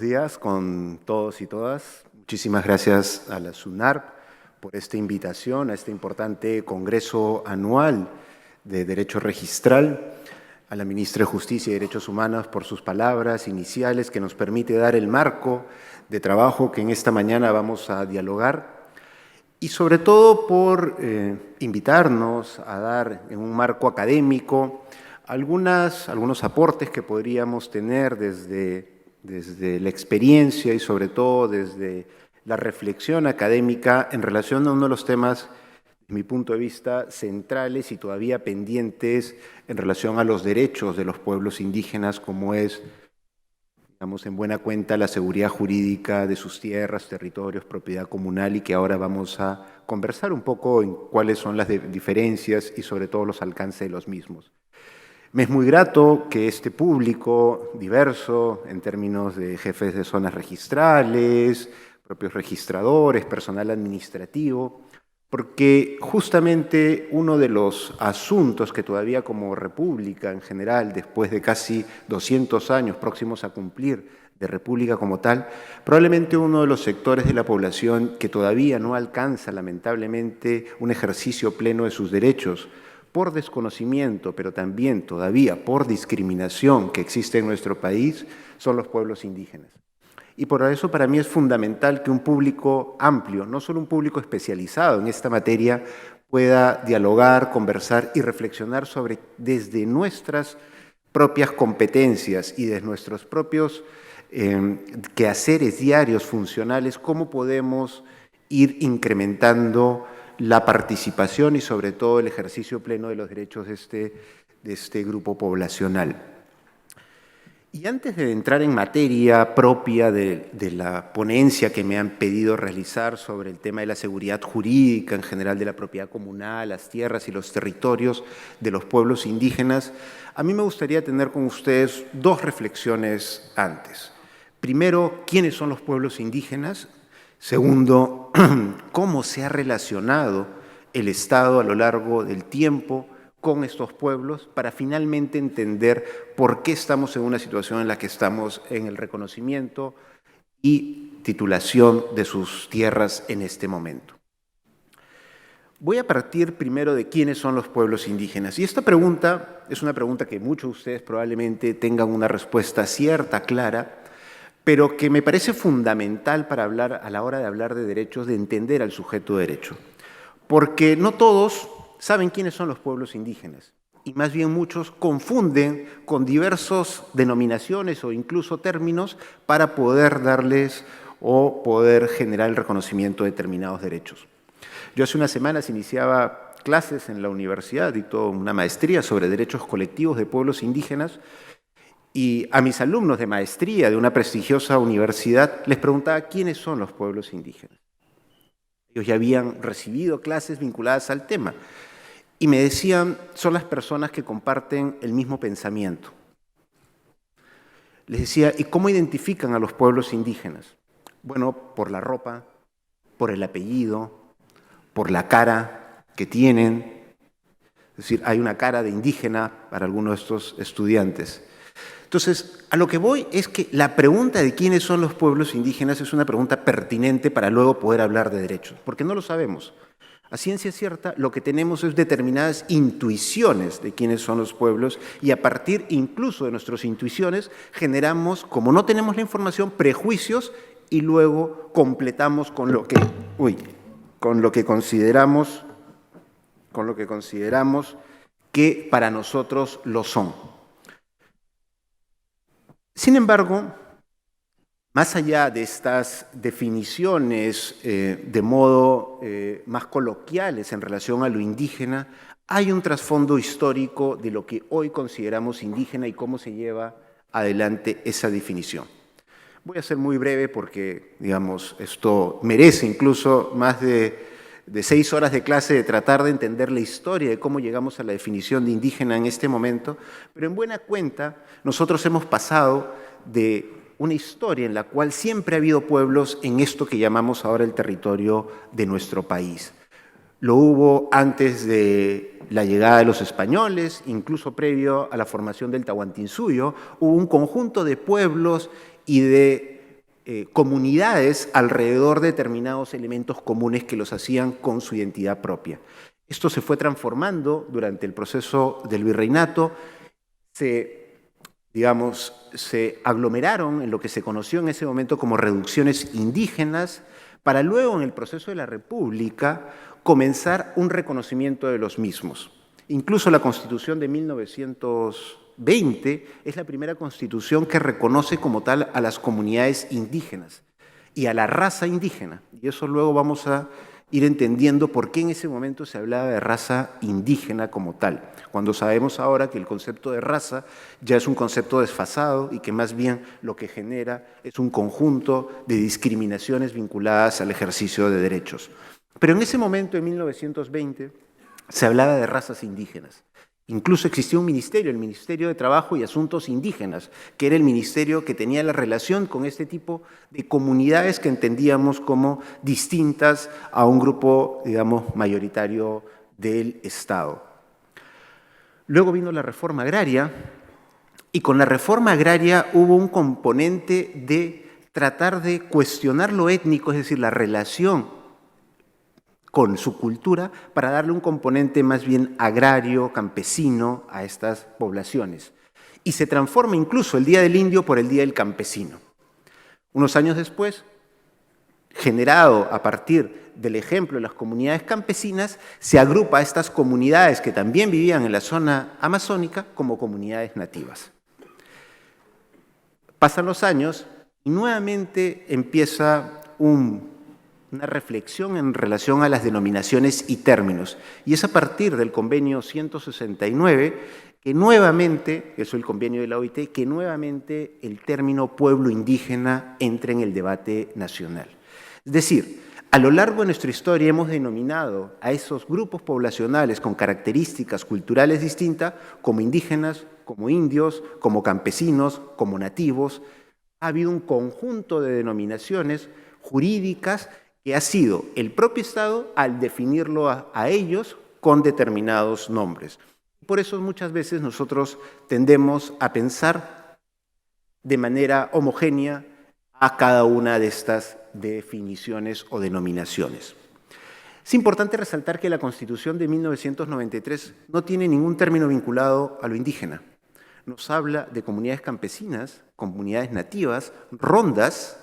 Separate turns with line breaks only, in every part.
días con todos y todas. Muchísimas gracias a la SUNARP por esta invitación a este importante Congreso Anual de Derecho Registral, a la Ministra de Justicia y Derechos Humanos por sus palabras iniciales que nos permite dar el marco de trabajo que en esta mañana vamos a dialogar y sobre todo por invitarnos a dar en un marco académico algunos aportes que podríamos tener desde la experiencia y sobre todo desde la reflexión académica en relación a uno de los temas, desde mi punto de vista, centrales y todavía pendientes en relación a los derechos de los pueblos indígenas, como es, digamos, en buena cuenta la seguridad jurídica de sus tierras, territorios, propiedad comunal, y que ahora vamos a conversar un poco en cuáles son las diferencias y sobre todo los alcances de los mismos. Me es muy grato que este público diverso en términos de jefes de zonas registrales, propios registradores, personal administrativo, porque justamente uno de los asuntos que todavía como república en general, después de casi 200 años próximos a cumplir de república como tal, probablemente uno de los sectores de la población que todavía no alcanza lamentablemente un ejercicio pleno de sus derechos, por desconocimiento, pero también todavía por discriminación que existe en nuestro país, son los pueblos indígenas. Y por eso para mí es fundamental que un público amplio, no solo un público especializado en esta materia, pueda dialogar, conversar y reflexionar sobre desde nuestras propias competencias y desde nuestros propios quehaceres diarios funcionales, cómo podemos ir incrementando la participación y sobre todo el ejercicio pleno de los derechos de este grupo poblacional. Y antes de entrar en materia propia de la ponencia que me han pedido realizar sobre el tema de la seguridad jurídica en general de la propiedad comunal, las tierras y los territorios de los pueblos indígenas, a mí me gustaría tener con ustedes dos reflexiones antes. Primero, ¿quiénes son los pueblos indígenas? Segundo, cómo se ha relacionado el Estado a lo largo del tiempo con estos pueblos para finalmente entender por qué estamos en una situación en la que estamos en el reconocimiento y titulación de sus tierras en este momento. Voy a partir primero de quiénes son los pueblos indígenas. Y esta pregunta es una pregunta que muchos de ustedes probablemente tengan una respuesta cierta, clara, pero que me parece fundamental para hablar, a la hora de hablar de derechos, de entender al sujeto de derecho. Porque no todos saben quiénes son los pueblos indígenas, y más bien muchos confunden con diversas denominaciones o incluso términos para poder darles o poder generar el reconocimiento de determinados derechos. Yo hace unas semanas iniciaba clases en la universidad, dictó una maestría sobre derechos colectivos de pueblos indígenas, y a mis alumnos de maestría de una prestigiosa universidad les preguntaba quiénes son los pueblos indígenas. Ellos ya habían recibido clases vinculadas al tema y me decían, son las personas que comparten el mismo pensamiento. Les decía, ¿y cómo identifican a los pueblos indígenas? Bueno, por la ropa, por el apellido, por la cara que tienen. Es decir, hay una cara de indígena para algunos de estos estudiantes. Entonces, a lo que voy es que la pregunta de quiénes son los pueblos indígenas es una pregunta pertinente para luego poder hablar de derechos, porque no lo sabemos. A ciencia cierta, lo que tenemos es determinadas intuiciones de quiénes son los pueblos y a partir incluso de nuestras intuiciones generamos, como no tenemos la información, prejuicios y luego completamos con lo que consideramos que para nosotros lo son. Sin embargo, más allá de estas definiciones de modo más coloquiales en relación a lo indígena, hay un trasfondo histórico de lo que hoy consideramos indígena y cómo se lleva adelante esa definición. Voy a ser muy breve porque, digamos, esto merece incluso más de 6 horas de clase de tratar de entender la historia de cómo llegamos a la definición de indígena en este momento, pero en buena cuenta nosotros hemos pasado de una historia en la cual siempre ha habido pueblos en esto que llamamos ahora el territorio de nuestro país. Lo hubo antes de la llegada de los españoles, incluso previo a la formación del Tahuantinsuyo, hubo un conjunto de pueblos y de comunidades alrededor de determinados elementos comunes que los hacían con su identidad propia. Esto se fue transformando durante el proceso del virreinato, se aglomeraron en lo que se conoció en ese momento como reducciones indígenas, para luego en el proceso de la República comenzar un reconocimiento de los mismos. Incluso la Constitución de 1920 es la primera constitución que reconoce como tal a las comunidades indígenas y a la raza indígena. Y eso luego vamos a ir entendiendo por qué en ese momento se hablaba de raza indígena como tal, cuando sabemos ahora que el concepto de raza ya es un concepto desfasado y que más bien lo que genera es un conjunto de discriminaciones vinculadas al ejercicio de derechos. Pero en ese momento, en 1920, se hablaba de razas indígenas. Incluso existía un ministerio, el Ministerio de Trabajo y Asuntos Indígenas, que era el ministerio que tenía la relación con este tipo de comunidades que entendíamos como distintas a un grupo, digamos, mayoritario del Estado. Luego vino la reforma agraria, y con la reforma agraria hubo un componente de tratar de cuestionar lo étnico, es decir, la relación con su cultura, para darle un componente más bien agrario, campesino a estas poblaciones. Y se transforma incluso el Día del Indio por el Día del Campesino. Unos años después, generado a partir del ejemplo de las comunidades campesinas, se agrupa a estas comunidades que también vivían en la zona amazónica como comunidades nativas. Pasan los años y nuevamente empieza una reflexión en relación a las denominaciones y términos. Y es a partir del convenio 169 que nuevamente, eso es el convenio de la OIT, que nuevamente el término pueblo indígena entra en el debate nacional. Es decir, a lo largo de nuestra historia hemos denominado a esos grupos poblacionales con características culturales distintas como indígenas, como indios, como campesinos, como nativos. Ha habido un conjunto de denominaciones jurídicas que ha sido el propio Estado al definirlo a ellos con determinados nombres. Por eso muchas veces nosotros tendemos a pensar de manera homogénea a cada una de estas definiciones o denominaciones. Es importante resaltar que la Constitución de 1993 no tiene ningún término vinculado a lo indígena. Nos habla de comunidades campesinas, comunidades nativas, rondas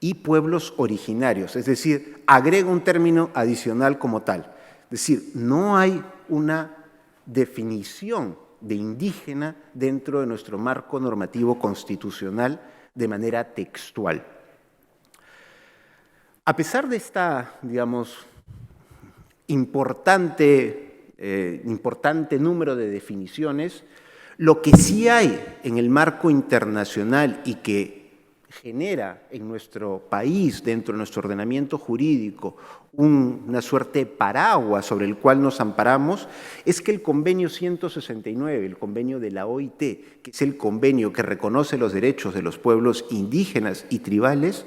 y pueblos originarios, es decir, agrega un término adicional como tal. Es decir, no hay una definición de indígena dentro de nuestro marco normativo constitucional de manera textual. A pesar de esta, digamos, importante número de definiciones, lo que sí hay en el marco internacional y que genera en nuestro país, dentro de nuestro ordenamiento jurídico, una suerte de paraguas sobre el cual nos amparamos, es que el convenio 169, el convenio de la OIT, que es el convenio que reconoce los derechos de los pueblos indígenas y tribales,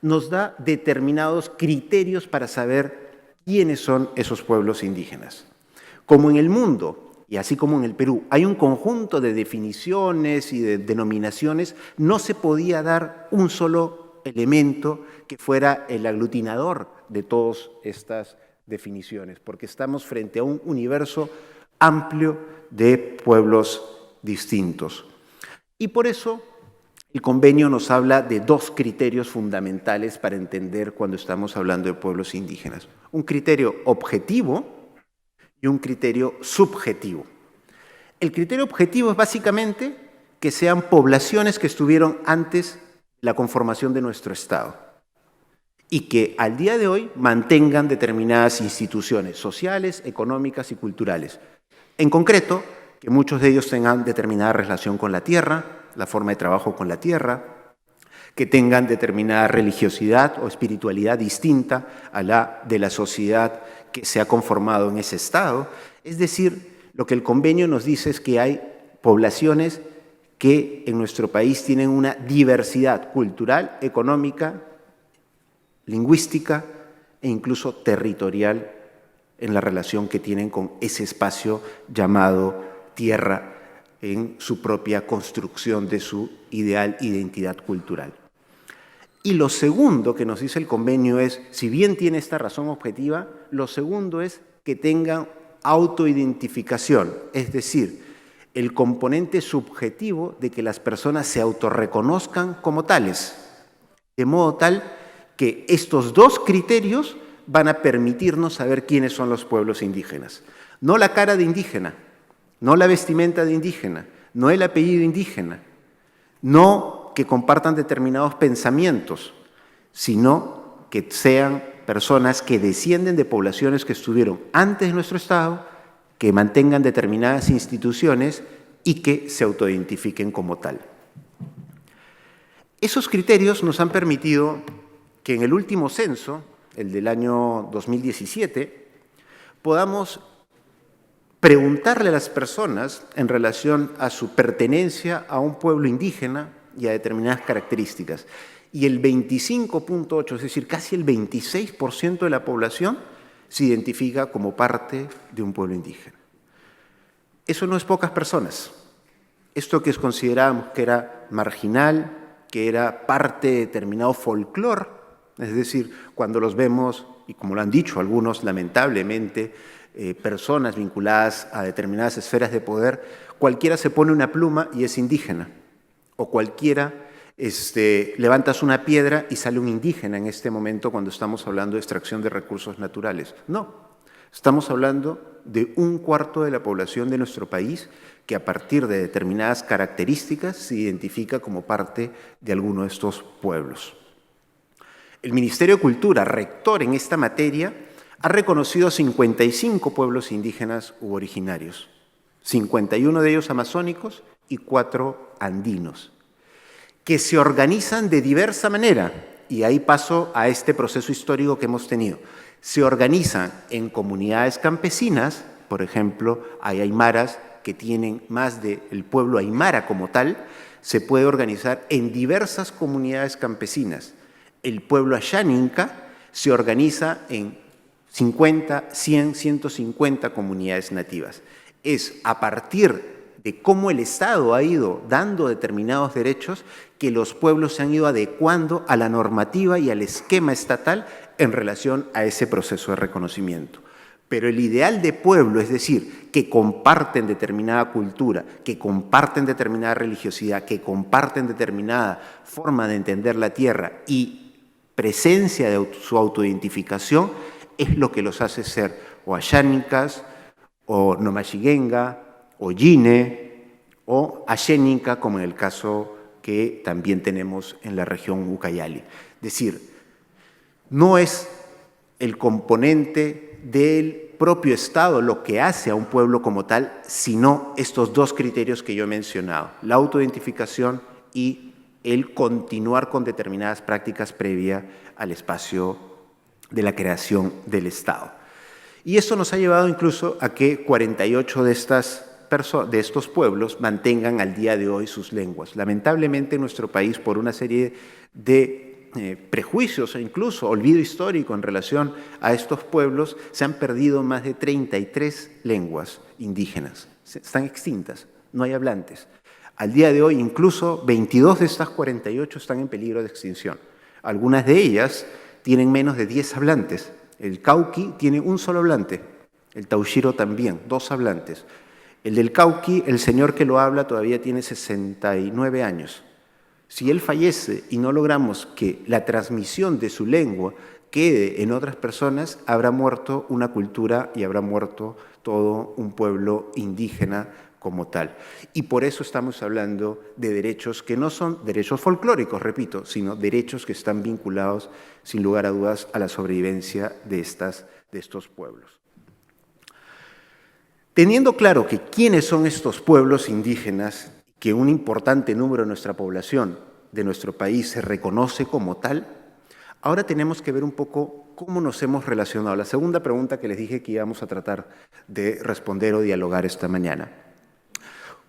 nos da determinados criterios para saber quiénes son esos pueblos indígenas. Como en el mundo, y así como en el Perú, hay un conjunto de definiciones y de denominaciones, no se podía dar un solo elemento que fuera el aglutinador de todas estas definiciones, porque estamos frente a un universo amplio de pueblos distintos. Y por eso el convenio nos habla de dos criterios fundamentales para entender cuando estamos hablando de pueblos indígenas. Un criterio objetivo y un criterio subjetivo. El criterio objetivo es básicamente que sean poblaciones que estuvieron antes de la conformación de nuestro Estado y que al día de hoy mantengan determinadas instituciones sociales, económicas y culturales. En concreto, que muchos de ellos tengan determinada relación con la tierra, la forma de trabajo con la tierra, que tengan determinada religiosidad o espiritualidad distinta a la de la sociedad que se ha conformado en ese Estado. Es decir, lo que el convenio nos dice es que hay poblaciones que en nuestro país tienen una diversidad cultural, económica, lingüística e incluso territorial en la relación que tienen con ese espacio llamado tierra en su propia construcción de su ideal identidad cultural. Y lo segundo que nos dice el convenio es, si bien tiene esta razón objetiva, lo segundo es que tengan autoidentificación, es decir, el componente subjetivo de que las personas se autorreconozcan como tales, de modo tal que estos dos criterios van a permitirnos saber quiénes son los pueblos indígenas. No la cara de indígena, no la vestimenta de indígena, no el apellido indígena, no que compartan determinados pensamientos, sino que sean personas que descienden de poblaciones que estuvieron antes de nuestro Estado, que mantengan determinadas instituciones y que se autoidentifiquen como tal. Esos criterios nos han permitido que en el último censo, el del año 2017, podamos preguntarle a las personas en relación a su pertenencia a un pueblo indígena y a determinadas características. Y el 25.8, es decir, casi el 26% de la población se identifica como parte de un pueblo indígena. Eso no es pocas personas. Esto que considerábamos que era marginal, que era parte de determinado folclore, es decir, cuando los vemos, y como lo han dicho algunos, lamentablemente, personas vinculadas a determinadas esferas de poder, cualquiera se pone una pluma y es indígena, o cualquiera levantas una piedra y sale un indígena en este momento cuando estamos hablando de extracción de recursos naturales. No, estamos hablando de un cuarto de la población de nuestro país que a partir de determinadas características se identifica como parte de alguno de estos pueblos. El Ministerio de Cultura, rector en esta materia, ha reconocido 55 pueblos indígenas u originarios, 51 de ellos amazónicos y 4 andinos, que se organizan de diversa manera, y ahí paso a este proceso histórico que hemos tenido. Se organizan en comunidades campesinas, por ejemplo, hay aymaras que tienen más del pueblo aymara como tal, se puede organizar en diversas comunidades campesinas. El pueblo Ashaninka se organiza en 50, 100, 150 comunidades nativas. Es a partir de cómo el Estado ha ido dando determinados derechos que los pueblos se han ido adecuando a la normativa y al esquema estatal en relación a ese proceso de reconocimiento. Pero el ideal de pueblo, es decir, que comparten determinada cultura, que comparten determinada religiosidad, que comparten determinada forma de entender la tierra y presencia de su autoidentificación, es lo que los hace ser o ashánicas, o nomashigenga, o yine, o ashénica, como en el caso que también tenemos en la región Ucayali. Es decir, no es el componente del propio Estado lo que hace a un pueblo como tal, sino estos dos criterios que yo he mencionado, la autoidentificación y el continuar con determinadas prácticas previa al espacio de la creación del Estado. Y eso nos ha llevado incluso a que 48 de estos pueblos mantengan al día de hoy sus lenguas. Lamentablemente en nuestro país, por una serie de prejuicios e incluso olvido histórico en relación a estos pueblos, se han perdido más de 33 lenguas indígenas. Están extintas, no hay hablantes. Al día de hoy, incluso 22 de estas 48 están en peligro de extinción. Algunas de ellas tienen menos de 10 hablantes. El Cauqui tiene un solo hablante, el Taushiro también, 2 hablantes. El del Cauqui, el señor que lo habla todavía tiene 69 años. Si él fallece y no logramos que la transmisión de su lengua quede en otras personas, habrá muerto una cultura y habrá muerto todo un pueblo indígena como tal. Y por eso estamos hablando de derechos que no son derechos folclóricos, repito, sino derechos que están vinculados, sin lugar a dudas, a la sobrevivencia de estos pueblos. Teniendo claro que quiénes son estos pueblos indígenas, que un importante número de nuestra población, de nuestro país, se reconoce como tal, ahora tenemos que ver un poco cómo nos hemos relacionado. La segunda pregunta que les dije que íbamos a tratar de responder o dialogar esta mañana.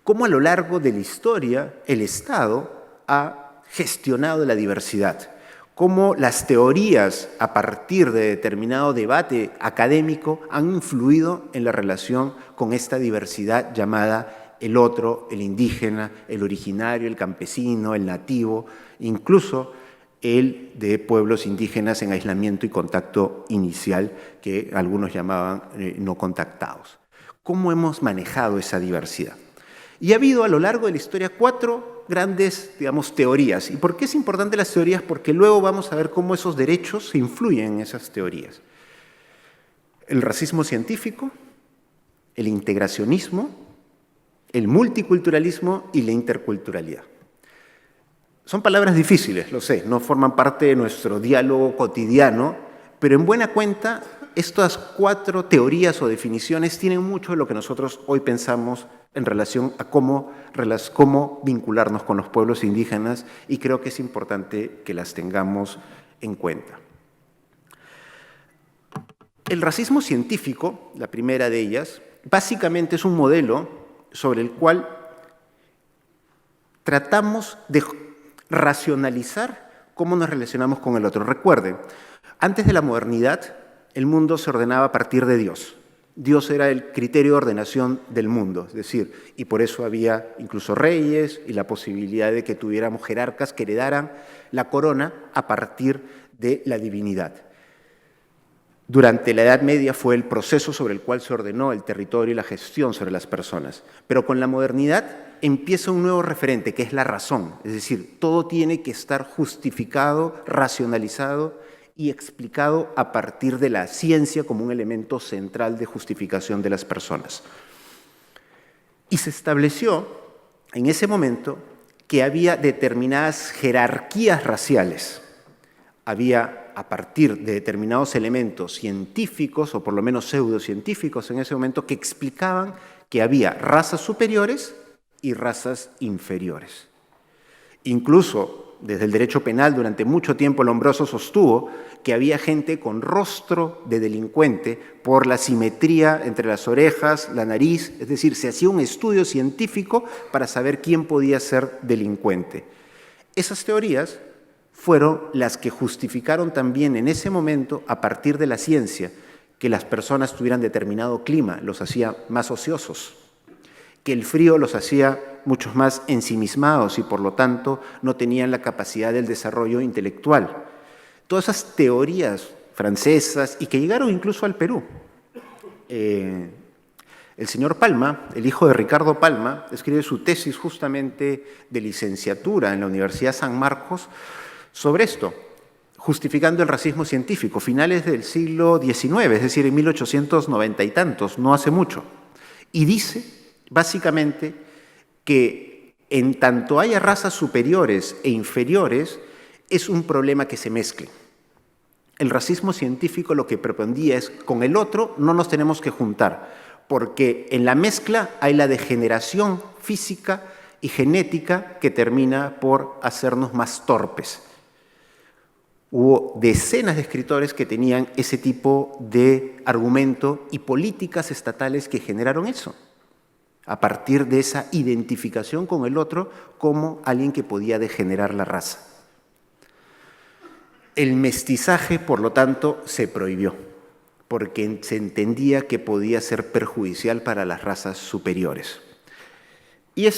Cómo a lo largo de la historia el Estado ha gestionado la diversidad, cómo las teorías a partir de determinado debate académico han influido en la relación con esta diversidad llamada el otro, el indígena, el originario, el campesino, el nativo, incluso el de pueblos indígenas en aislamiento y contacto inicial, que algunos llamaban no contactados. ¿Cómo hemos manejado esa diversidad? Y ha habido a lo largo de la historia 4 grandes, digamos, teorías. ¿Y por qué es importante las teorías? Porque luego vamos a ver cómo esos derechos se influyen en esas teorías. El racismo científico, el integracionismo, el multiculturalismo y la interculturalidad. Son palabras difíciles, lo sé, no forman parte de nuestro diálogo cotidiano, pero en buena cuenta estas 4 teorías o definiciones tienen mucho de lo que nosotros hoy pensamos en relación a cómo vincularnos con los pueblos indígenas, y creo que es importante que las tengamos en cuenta. El racismo científico, la primera de ellas, básicamente es un modelo sobre el cual tratamos de racionalizar cómo nos relacionamos con el otro. Recuerden, antes de la modernidad, el mundo se ordenaba a partir de Dios. Dios era el criterio de ordenación del mundo, es decir, y por eso había incluso reyes y la posibilidad de que tuviéramos jerarcas que heredaran la corona a partir de la divinidad. Durante la Edad Media fue el proceso sobre el cual se ordenó el territorio y la gestión sobre las personas. Pero con la modernidad empieza un nuevo referente, que es la razón. Es decir, todo tiene que estar justificado, racionalizado y explicado a partir de la ciencia como un elemento central de justificación de las personas. Y se estableció en ese momento que había determinadas jerarquías raciales. Había, a partir de determinados elementos científicos, o por lo menos pseudocientíficos en ese momento, que explicaban que había razas superiores y razas inferiores. Incluso, desde el derecho penal, durante mucho tiempo Lombroso sostuvo que había gente con rostro de delincuente por la simetría entre las orejas, la nariz, es decir, se hacía un estudio científico para saber quién podía ser delincuente. Esas teorías fueron las que justificaron también en ese momento, a partir de la ciencia, que las personas tuvieran determinado clima, los hacía más ociosos, que el frío los hacía muchos más ensimismados y por lo tanto no tenían la capacidad del desarrollo intelectual. Todas esas teorías francesas y que llegaron incluso al Perú. El señor Palma, el hijo de Ricardo Palma, escribe su tesis justamente de licenciatura en la Universidad San Marcos sobre esto, justificando el racismo científico, finales del siglo XIX, es decir, en 1890 y tantos, no hace mucho. Y dice, básicamente, que en tanto haya razas superiores e inferiores, es un problema que se mezclen. El racismo científico lo que propondía es, con el otro no nos tenemos que juntar, porque en la mezcla hay la degeneración física y genética que termina por hacernos más torpes. Hubo decenas de escritores que tenían ese tipo de argumento y políticas estatales que generaron eso, a partir de esa identificación con el otro como alguien que podía degenerar la raza. El mestizaje, por lo tanto, se prohibió, porque se entendía que podía ser perjudicial para las razas superiores. Y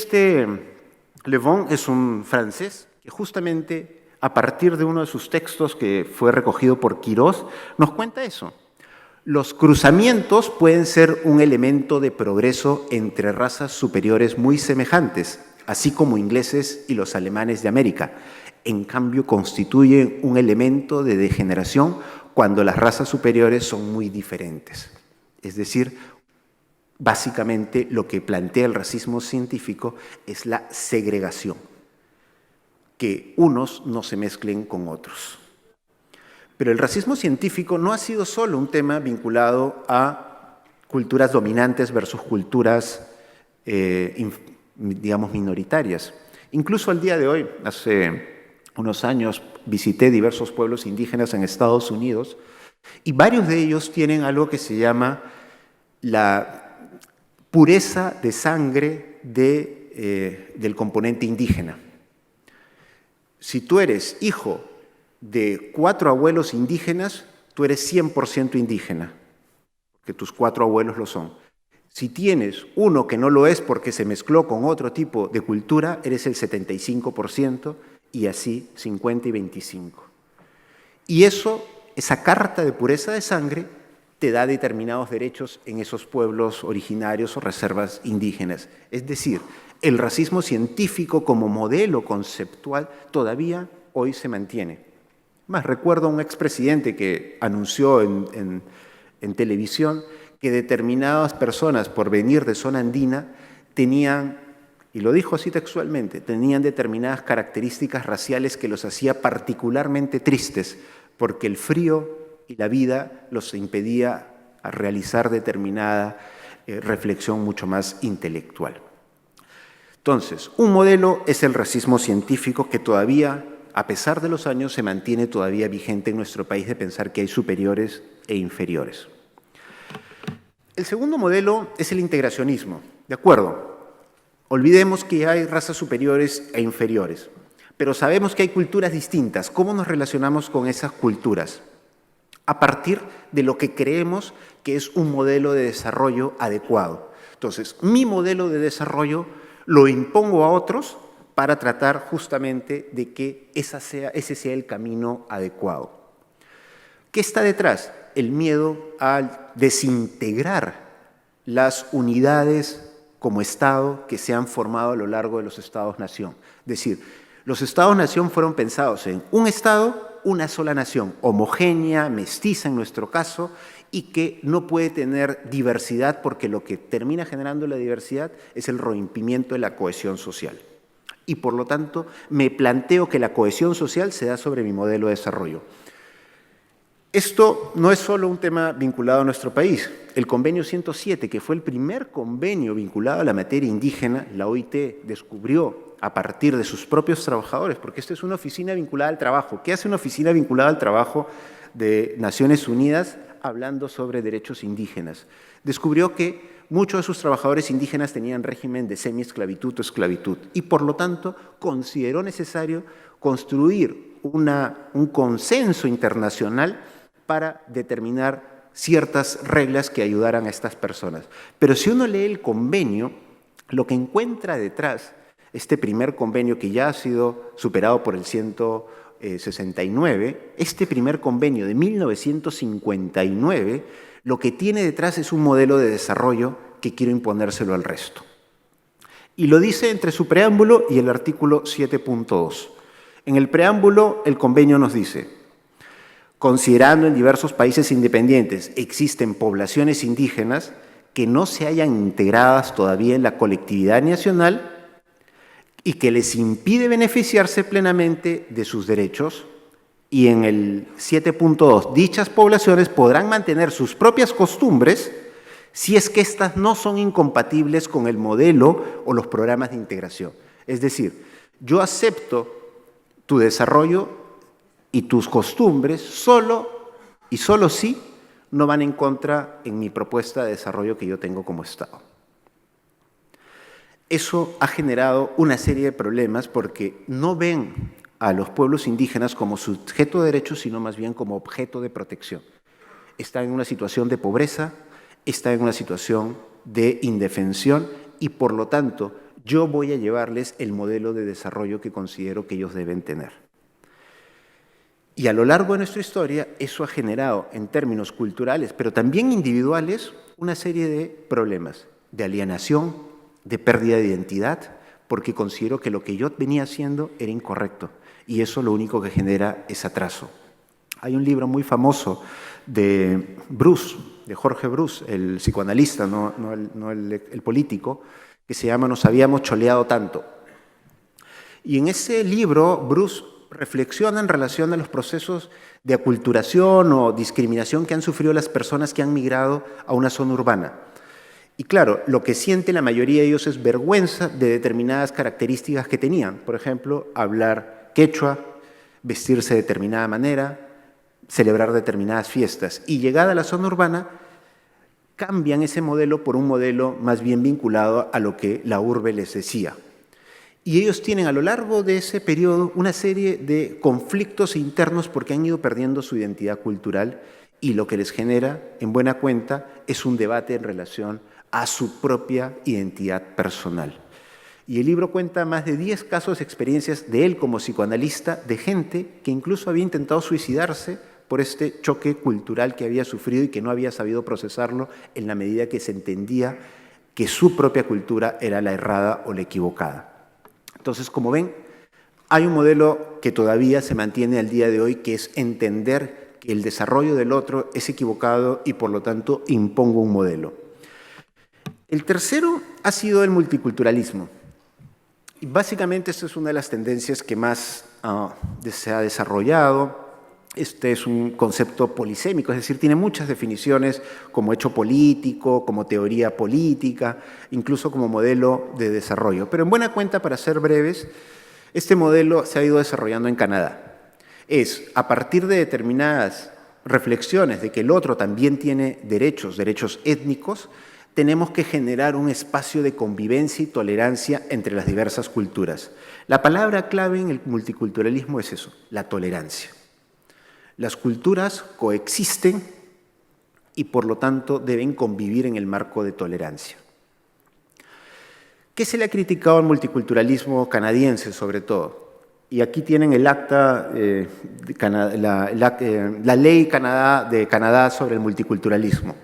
Le Bon es un francés que justamente a partir de uno de sus textos que fue recogido por Quirós, nos cuenta eso. Los cruzamientos pueden ser un elemento de progreso entre razas superiores muy semejantes, así como ingleses y los alemanes de América. En cambio, constituyen un elemento de degeneración cuando las razas superiores son muy diferentes. Es decir, básicamente lo que plantea el racismo científico es la segregación, que unos no se mezclen con otros. Pero el racismo científico no ha sido solo un tema vinculado a culturas dominantes versus culturas, digamos, minoritarias. Incluso al día de hoy, hace unos años, visité diversos pueblos indígenas en Estados Unidos y varios de ellos tienen algo que se llama la pureza de sangre del componente indígena. Si tú eres hijo de 4 abuelos indígenas, tú eres 100% indígena, porque tus 4 abuelos lo son. Si tienes uno que no lo es porque se mezcló con otro tipo de cultura, eres el 75%, y así 50 y 25. Y esa carta de pureza de sangre te da determinados derechos en esos pueblos originarios o reservas indígenas. Es decir, el racismo científico como modelo conceptual todavía hoy se mantiene. Más recuerdo a un expresidente que anunció en televisión que determinadas personas por venir de zona andina tenían, y lo dijo así textualmente, tenían determinadas características raciales que los hacía particularmente tristes, porque el frío y la vida los impedía realizar determinada reflexión mucho más intelectual. Entonces, un modelo es el racismo científico que todavía, a pesar de los años, se mantiene todavía vigente en nuestro país de pensar que hay superiores e inferiores. El segundo modelo es el integracionismo. De acuerdo, olvidemos que hay razas superiores e inferiores, pero sabemos que hay culturas distintas. ¿Cómo nos relacionamos con esas culturas? A partir de lo que creemos que es un modelo de desarrollo adecuado. Entonces, mi modelo de desarrollo lo impongo a otros para tratar justamente de que ese sea el camino adecuado. ¿Qué está detrás? El miedo al desintegrar las unidades como Estado que se han formado a lo largo de los Estados-nación. Es decir, los Estados-nación fueron pensados en un Estado, una sola nación, homogénea, mestiza en nuestro caso, y que no puede tener diversidad porque lo que termina generando la diversidad es el rompimiento de la cohesión social. Y por lo tanto, me planteo que la cohesión social se da sobre mi modelo de desarrollo. Esto no es solo un tema vinculado a nuestro país. El convenio 107, que fue el primer convenio vinculado a la materia indígena, la OIT descubrió a partir de sus propios trabajadores, porque esta es una oficina vinculada al trabajo. ¿Qué hace una oficina vinculada al trabajo de Naciones Unidas hablando sobre derechos indígenas? Descubrió que muchos de sus trabajadores indígenas tenían régimen de semiesclavitud o esclavitud y, por lo tanto, consideró necesario construir un consenso internacional para determinar ciertas reglas que ayudaran a estas personas. Pero si uno lee el convenio, lo que encuentra detrás, este primer convenio que ya ha sido superado por el 169, este primer convenio de 1959, lo que tiene detrás es un modelo de desarrollo que quiero imponérselo al resto. Y lo dice entre su preámbulo y el artículo 7.2. En el preámbulo, el convenio nos dice: considerando en diversos países independientes existen poblaciones indígenas que no se hayan integradas todavía en la colectividad nacional y que les impide beneficiarse plenamente de sus derechos, y en el 7.2, dichas poblaciones podrán mantener sus propias costumbres si es que éstas no son incompatibles con el modelo o los programas de integración. Es decir, yo acepto tu desarrollo y tus costumbres solo si no van en contra en mi propuesta de desarrollo que yo tengo como Estado. Eso ha generado una serie de problemas porque no ven a los pueblos indígenas como sujeto de derechos, sino más bien como objeto de protección. Están en una situación de pobreza, están en una situación de indefensión y, por lo tanto, yo voy a llevarles el modelo de desarrollo que considero que ellos deben tener. Y a lo largo de nuestra historia, eso ha generado, en términos culturales, pero también individuales, una serie de problemas de alienación, de pérdida de identidad, porque considero que lo que yo venía haciendo era incorrecto. Y eso lo único que genera es atraso. Hay un libro muy famoso de Bruce, de Jorge Bruce, el psicoanalista, no el político, que se llama Nos habíamos choleado tanto. Y en ese libro, Bruce reflexiona en relación a los procesos de aculturación o discriminación que han sufrido las personas que han migrado a una zona urbana. Y claro, lo que siente la mayoría de ellos es vergüenza de determinadas características que tenían. Por ejemplo, hablar quechua, vestirse de determinada manera, celebrar determinadas fiestas. Y llegada a la zona urbana, cambian ese modelo por un modelo más bien vinculado a lo que la urbe les decía. Y ellos tienen a lo largo de ese periodo una serie de conflictos internos porque han ido perdiendo su identidad cultural y lo que les genera, en buena cuenta, es un debate en relación a su propia identidad personal. Y el libro cuenta más de 10 casos, experiencias de él como psicoanalista, de gente que incluso había intentado suicidarse por este choque cultural que había sufrido y que no había sabido procesarlo en la medida que se entendía que su propia cultura era la errada o la equivocada. Entonces, como ven, hay un modelo que todavía se mantiene al día de hoy, que es entender que el desarrollo del otro es equivocado y, por lo tanto, impongo un modelo. El tercero ha sido el multiculturalismo. Y básicamente, esta es una de las tendencias que más se ha desarrollado. Este es un concepto polisémico, es decir, tiene muchas definiciones como hecho político, como teoría política, incluso como modelo de desarrollo. Pero en buena cuenta, para ser breves, este modelo se ha ido desarrollando en Canadá. Es a partir de determinadas reflexiones de que el otro también tiene derechos étnicos, tenemos que generar un espacio de convivencia y tolerancia entre las diversas culturas. La palabra clave en el multiculturalismo es eso, la tolerancia. Las culturas coexisten y, por lo tanto, deben convivir en el marco de tolerancia. ¿Qué se le ha criticado al multiculturalismo canadiense, sobre todo? Y aquí tienen el acta, la ley de Canadá sobre el multiculturalismo,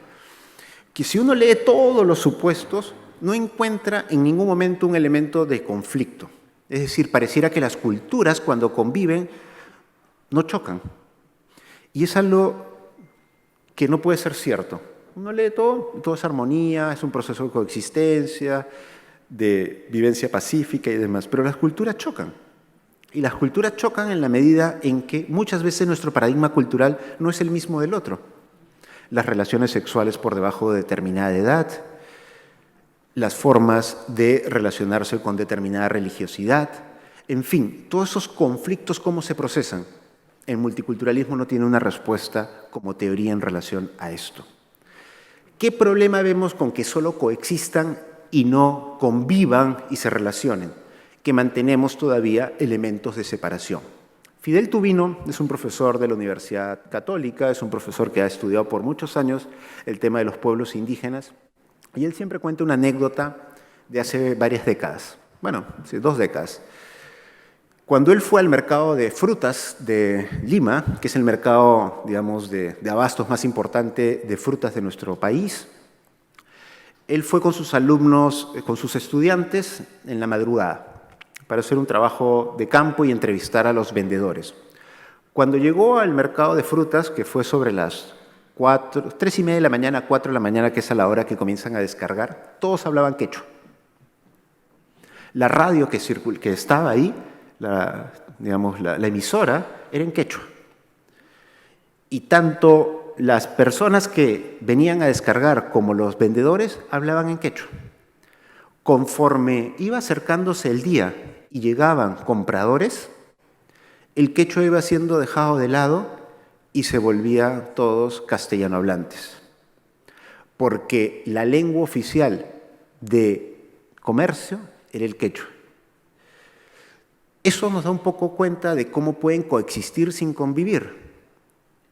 que si uno lee todos los supuestos, no encuentra en ningún momento un elemento de conflicto. Es decir, pareciera que las culturas, cuando conviven, no chocan. Y es algo que no puede ser cierto. Uno lee todo es armonía, es un proceso de coexistencia, de vivencia pacífica y demás, pero las culturas chocan. Y las culturas chocan en la medida en que muchas veces nuestro paradigma cultural no es el mismo del otro. Las relaciones sexuales por debajo de determinada edad, las formas de relacionarse con determinada religiosidad, en fin, todos esos conflictos, ¿cómo se procesan? El multiculturalismo no tiene una respuesta como teoría en relación a esto. ¿Qué problema vemos con que solo coexistan y no convivan y se relacionen? Que mantenemos todavía elementos de separación. Fidel Tubino es un profesor de la Universidad Católica, es un profesor que ha estudiado por muchos años el tema de los pueblos indígenas, y él siempre cuenta una anécdota de hace varias décadas, bueno, hace 2 décadas. Cuando él fue al mercado de frutas de Lima, que es el mercado, digamos, de abastos más importante de frutas de nuestro país, él fue con sus alumnos, con sus estudiantes en la madrugada para hacer un trabajo de campo y entrevistar a los vendedores. Cuando llegó al mercado de frutas, que fue sobre las 3:30 de la mañana, 4 de la mañana, que es a la hora que comienzan a descargar, todos hablaban quechua. La radio que estaba ahí, la emisora, era en quechua. Y tanto las personas que venían a descargar como los vendedores hablaban en quechua. Conforme iba acercándose el día y llegaban compradores, el quechua iba siendo dejado de lado y se volvía todos castellano hablantes. Porque la lengua oficial de comercio era el quechua. Eso nos da un poco cuenta de cómo pueden coexistir sin convivir.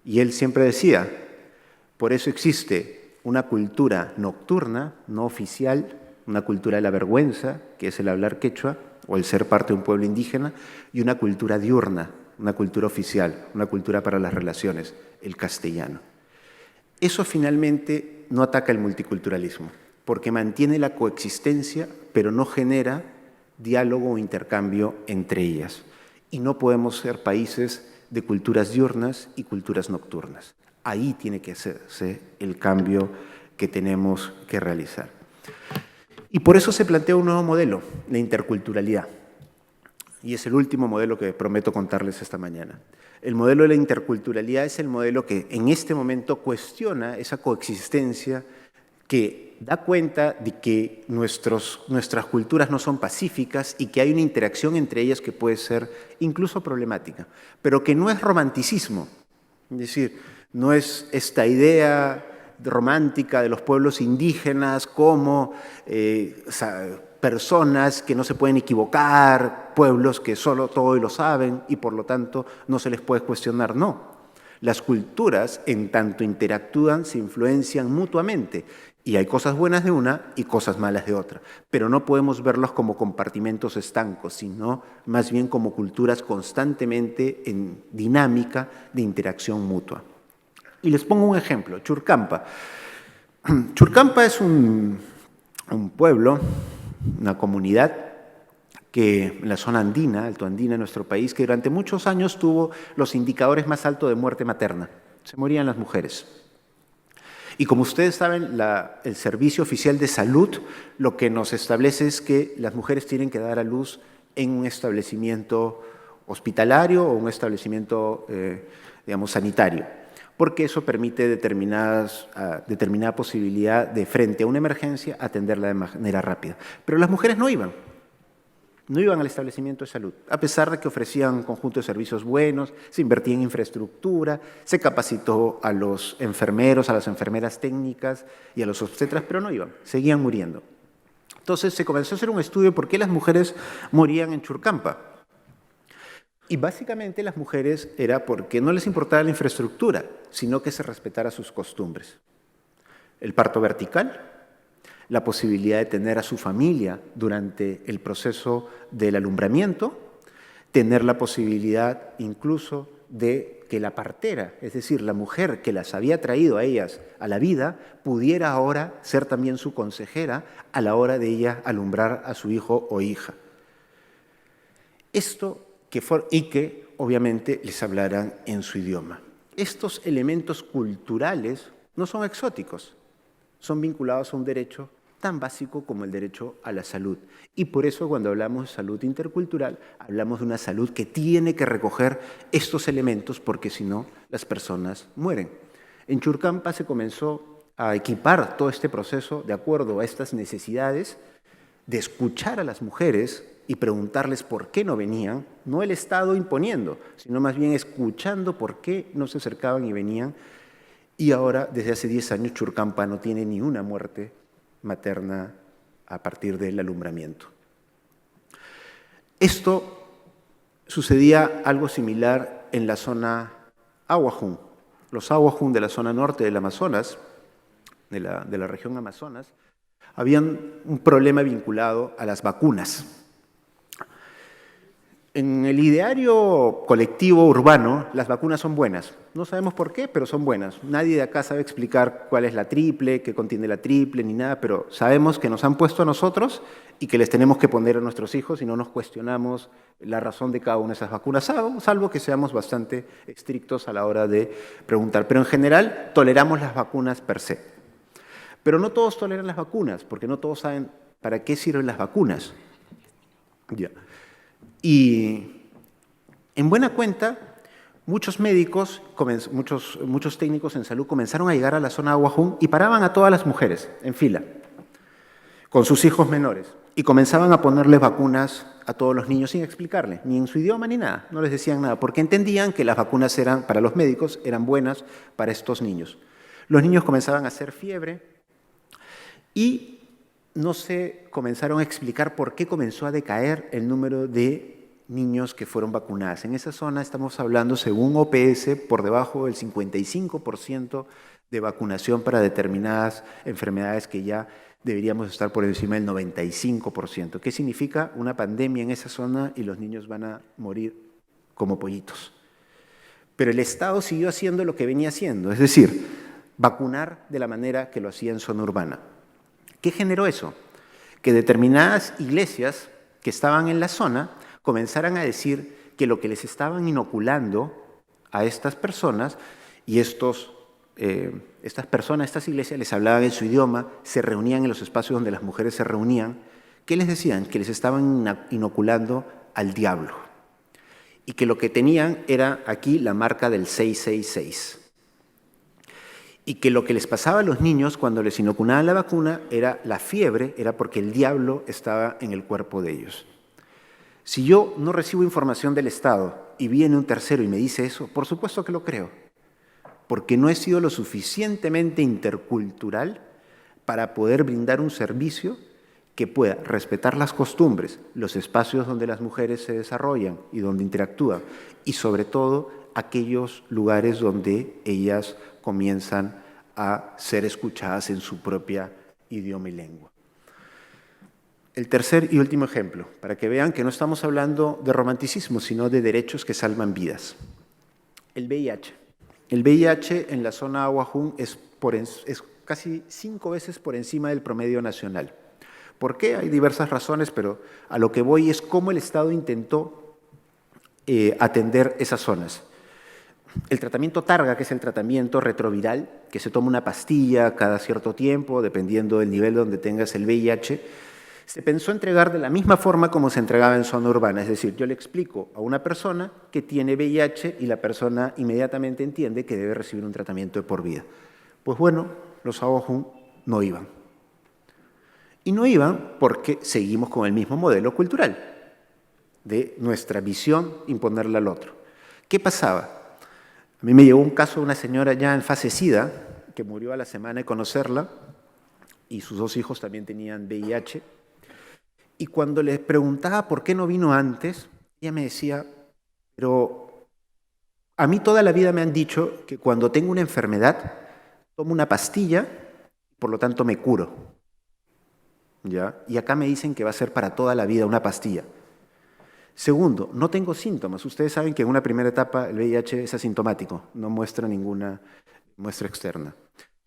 Y él siempre decía, por eso existe una cultura nocturna, no oficial, una cultura de la vergüenza, que es el hablar quechua, o el ser parte de un pueblo indígena, y una cultura diurna, una cultura oficial, una cultura para las relaciones, el castellano. Eso finalmente no ataca el multiculturalismo, porque mantiene la coexistencia, pero no genera diálogo o intercambio entre ellas. Y no podemos ser países de culturas diurnas y culturas nocturnas. Ahí tiene que hacerse el cambio que tenemos que realizar. Y por eso se plantea un nuevo modelo, la interculturalidad. Y es el último modelo que prometo contarles esta mañana. El modelo de la interculturalidad es el modelo que en este momento cuestiona esa coexistencia, que da cuenta de que nuestras culturas no son pacíficas y que hay una interacción entre ellas que puede ser incluso problemática, pero que no es romanticismo. Es decir, no es esta idea romántica de los pueblos indígenas como personas que no se pueden equivocar, pueblos que solo todo lo saben y por lo tanto no se les puede cuestionar. No. Las culturas, en tanto interactúan, se influencian mutuamente. Y hay cosas buenas de una y cosas malas de otra. Pero no podemos verlos como compartimentos estancos, sino más bien como culturas constantemente en dinámica de interacción mutua. Y les pongo un ejemplo, Churcampa. Churcampa es un pueblo, una comunidad que en la zona andina, altoandina de nuestro país, que durante muchos años tuvo los indicadores más altos de muerte materna. Se morían las mujeres. Y como ustedes saben, el Servicio Oficial de Salud lo que nos establece es que las mujeres tienen que dar a luz en un establecimiento hospitalario o un establecimiento, digamos, sanitario, porque eso permite determinada posibilidad de, frente a una emergencia, atenderla de manera rápida. Pero las mujeres no iban al establecimiento de salud, a pesar de que ofrecían un conjunto de servicios buenos, se invertía en infraestructura, se capacitó a los enfermeros, a las enfermeras técnicas y a los obstetras, pero no iban, seguían muriendo. Entonces se comenzó a hacer un estudio de por qué las mujeres morían en Churcampa. Y básicamente las mujeres era porque no les importaba la infraestructura, sino que se respetara sus costumbres. El parto vertical, la posibilidad de tener a su familia durante el proceso del alumbramiento, tener la posibilidad incluso de que la partera, es decir, la mujer que las había traído a ellas a la vida, pudiera ahora ser también su consejera a la hora de ella alumbrar a su hijo o hija. Y que obviamente les hablaran en su idioma. Estos elementos culturales no son exóticos, son vinculados a un derecho tan básico como el derecho a la salud. Y por eso cuando hablamos de salud intercultural, hablamos de una salud que tiene que recoger estos elementos porque si no, las personas mueren. En Churcampa se comenzó a equipar todo este proceso de acuerdo a estas necesidades de escuchar a las mujeres y preguntarles por qué no venían, no el Estado imponiendo, sino más bien escuchando por qué no se acercaban y venían. Y ahora, desde hace 10 años, Churcampa no tiene ni una muerte materna a partir del alumbramiento. Esto sucedía algo similar en la zona Ahuajún. Los Ahuajún de la zona norte del Amazonas, de la región Amazonas, habían un problema vinculado a las vacunas. En el ideario colectivo urbano, las vacunas son buenas. No sabemos por qué, pero son buenas. Nadie de acá sabe explicar cuál es la triple, qué contiene la triple, ni nada, pero sabemos que nos han puesto a nosotros y que les tenemos que poner a nuestros hijos y no nos cuestionamos la razón de cada una de esas vacunas, salvo que seamos bastante estrictos a la hora de preguntar. Pero en general, toleramos las vacunas per se. Pero no todos toleran las vacunas, porque no todos saben para qué sirven las vacunas. Ya. Y en buena cuenta, muchos médicos, muchos técnicos en salud comenzaron a llegar a la zona de Ahuajún y paraban a todas las mujeres en fila, con sus hijos menores, y comenzaban a ponerles vacunas a todos los niños sin explicarles, ni en su idioma ni nada, no les decían nada, porque entendían que las vacunas para los médicos eran buenas para estos niños. Los niños comenzaban a hacer fiebre y no se comenzaron a explicar por qué comenzó a decaer el número de niños que fueron vacunados. En esa zona estamos hablando, según OPS, por debajo del 55% de vacunación para determinadas enfermedades que ya deberíamos estar por encima del 95%. ¿Qué significa una pandemia en esa zona y los niños van a morir como pollitos? Pero el Estado siguió haciendo lo que venía haciendo, es decir, vacunar de la manera que lo hacía en zona urbana. ¿Qué generó eso? Que determinadas iglesias que estaban en la zona comenzaran a decir que lo que les estaban inoculando a estas personas y estas iglesias les hablaban en su idioma, se reunían en los espacios donde las mujeres se reunían. ¿Qué les decían? Que les estaban inoculando al diablo y que lo que tenían era aquí la marca del 666. Y que lo que les pasaba a los niños cuando les inoculaban la vacuna era la fiebre, era porque el diablo estaba en el cuerpo de ellos. Si yo no recibo información del Estado y viene un tercero y me dice eso, por supuesto que lo creo, porque no he sido lo suficientemente intercultural para poder brindar un servicio que pueda respetar las costumbres, los espacios donde las mujeres se desarrollan y donde interactúan, y sobre todo aquellos lugares donde ellas comienzan a ser escuchadas en su propia idioma y lengua. El tercer y último ejemplo, para que vean que no estamos hablando de romanticismo, sino de derechos que salvan vidas. El VIH. El VIH en la zona Aguajún es casi 5 veces por encima del promedio nacional. ¿Por qué? Hay diversas razones, pero a lo que voy es cómo el Estado intentó atender esas zonas. El tratamiento Targa, que es el tratamiento retroviral, que se toma una pastilla cada cierto tiempo, dependiendo del nivel donde tengas el VIH, se pensó entregar de la misma forma como se entregaba en zona urbana. Es decir, yo le explico a una persona que tiene VIH y la persona inmediatamente entiende que debe recibir un tratamiento de por vida. Pues bueno, los Aguajún no iban. Y no iban porque seguimos con el mismo modelo cultural de nuestra visión imponerla al otro. ¿Qué pasaba? A mí me llegó un caso de una señora ya en fase SIDA, que murió a la semana de conocerla, y sus 2 hijos también tenían VIH. Y cuando les preguntaba por qué no vino antes, ella me decía, pero a mí toda la vida me han dicho que cuando tengo una enfermedad, tomo una pastilla, por lo tanto me curo. ¿Ya? Y acá me dicen que va a ser para toda la vida una pastilla. Segundo, no tengo síntomas. Ustedes saben que en una primera etapa el VIH es asintomático, no muestra ninguna muestra externa.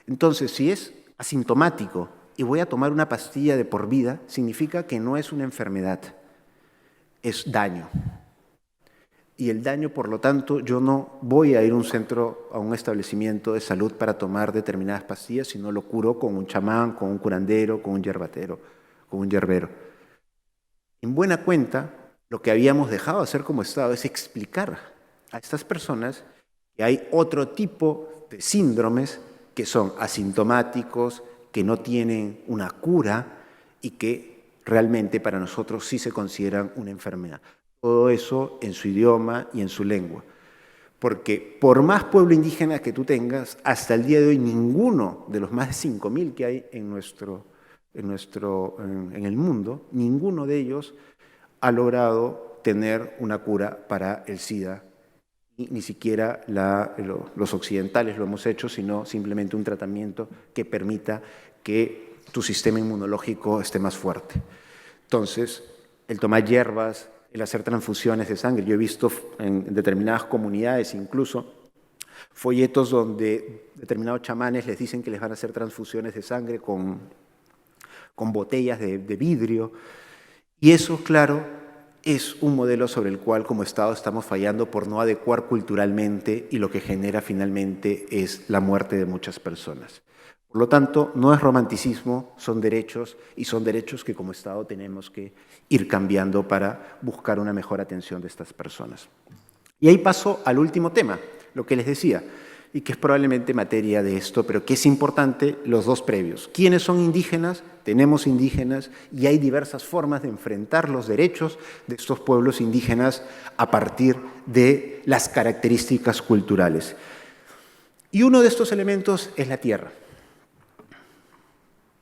Entonces, si es asintomático y voy a tomar una pastilla de por vida, significa que no es una enfermedad, es daño. Y el daño, por lo tanto, yo no voy a ir a un centro, a un establecimiento de salud para tomar determinadas pastillas, sino lo curo con un chamán, con un curandero, con un yerbatero, con un yerbero. En buena cuenta, lo que habíamos dejado de hacer como Estado es explicar a estas personas que hay otro tipo de síndromes que son asintomáticos, que no tienen una cura y que realmente para nosotros sí se consideran una enfermedad. Todo eso en su idioma y en su lengua. Porque por más pueblo indígena que tú tengas, hasta el día de hoy ninguno de los más de 5.000 que hay en el mundo, ninguno de ellos ha logrado tener una cura para el SIDA. Y ni siquiera los occidentales lo hemos hecho, sino simplemente un tratamiento que permita que tu sistema inmunológico esté más fuerte. Entonces, el tomar hierbas, el hacer transfusiones de sangre. Yo he visto en determinadas comunidades incluso folletos donde determinados chamanes les dicen que les van a hacer transfusiones de sangre con botellas de vidrio. Y eso, claro, es un modelo sobre el cual como Estado estamos fallando por no adecuar culturalmente y lo que genera finalmente es la muerte de muchas personas. Por lo tanto, no es romanticismo, son derechos y son derechos que como Estado tenemos que ir cambiando para buscar una mejor atención de estas personas. Y ahí paso al último tema, lo que les decía, y que es probablemente materia de esto, pero que es importante los 2 previos. ¿Quiénes son indígenas? Tenemos indígenas y hay diversas formas de enfrentar los derechos de estos pueblos indígenas a partir de las características culturales. Y uno de estos elementos es la tierra.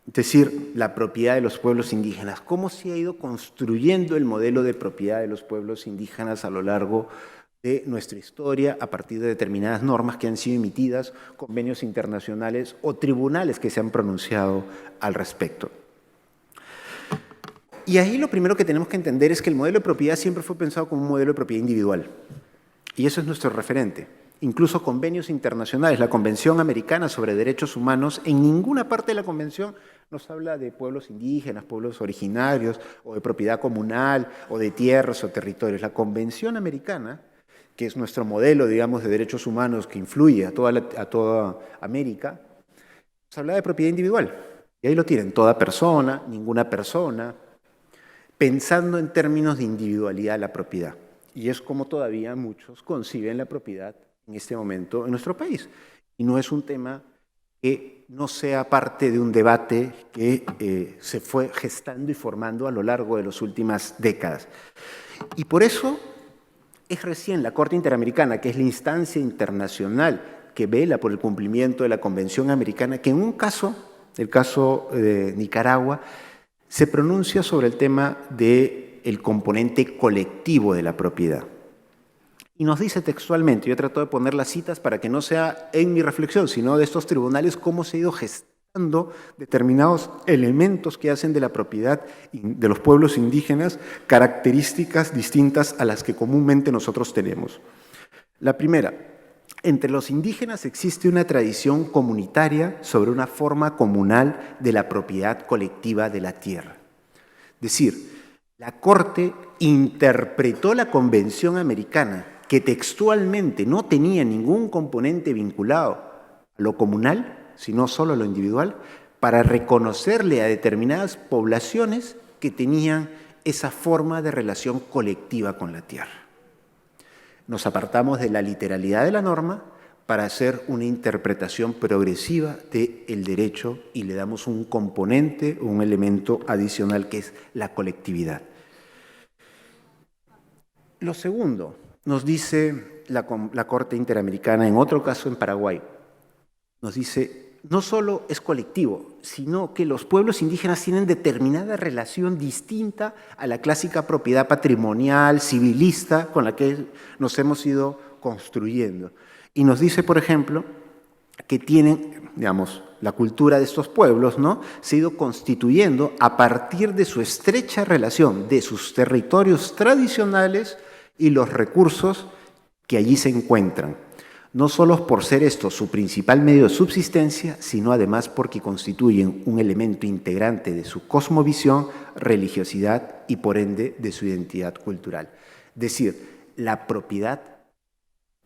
Es decir, la propiedad de los pueblos indígenas. ¿Cómo se ha ido construyendo el modelo de propiedad de los pueblos indígenas a lo largo de nuestra historia a partir de determinadas normas que han sido emitidas, convenios internacionales o tribunales que se han pronunciado al respecto? Y ahí lo primero que tenemos que entender es que el modelo de propiedad siempre fue pensado como un modelo de propiedad individual. Y eso es nuestro referente. Incluso convenios internacionales, la Convención Americana sobre Derechos Humanos, en ninguna parte de la Convención nos habla de pueblos indígenas, pueblos originarios, o de propiedad comunal, o de tierras o territorios. La Convención Americana, que es nuestro modelo, digamos, de derechos humanos que influye a toda América, nos habla de propiedad individual. Y ahí lo tienen, toda persona, ninguna persona, pensando en términos de individualidad de la propiedad. Y es como todavía muchos conciben la propiedad en este momento en nuestro país. Y no es un tema que no sea parte de un debate que se fue gestando y formando a lo largo de las últimas décadas. Y por eso es recién la Corte Interamericana, que es la instancia internacional que vela por el cumplimiento de la Convención Americana, que en un caso, el caso de Nicaragua, se pronuncia sobre el tema del componente colectivo de la propiedad. Y nos dice textualmente, yo trato de poner las citas para que no sea en mi reflexión, sino de estos tribunales, cómo se ha ido gestando determinados elementos que hacen de la propiedad de los pueblos indígenas características distintas a las que comúnmente nosotros tenemos. La primera, entre los indígenas existe una tradición comunitaria sobre una forma comunal de la propiedad colectiva de la tierra. Es decir, la Corte interpretó la Convención Americana, que textualmente no tenía ningún componente vinculado a lo comunal, sino solo a lo individual, para reconocerle a determinadas poblaciones que tenían esa forma de relación colectiva con la tierra. Nos apartamos de la literalidad de la norma para hacer una interpretación progresiva del derecho y le damos un componente, un elemento adicional que es la colectividad. Lo segundo, nos dice la Corte Interamericana, en otro caso en Paraguay, nos dice, no solo es colectivo, sino que los pueblos indígenas tienen determinada relación distinta a la clásica propiedad patrimonial, civilista, con la que nos hemos ido construyendo. Y nos dice, por ejemplo, que tienen, digamos, la cultura de estos pueblos, ¿no?, se ha ido constituyendo a partir de su estrecha relación de sus territorios tradicionales y los recursos que allí se encuentran, no solo por ser esto su principal medio de subsistencia, sino además porque constituyen un elemento integrante de su cosmovisión, religiosidad y por ende de su identidad cultural. Es decir, la propiedad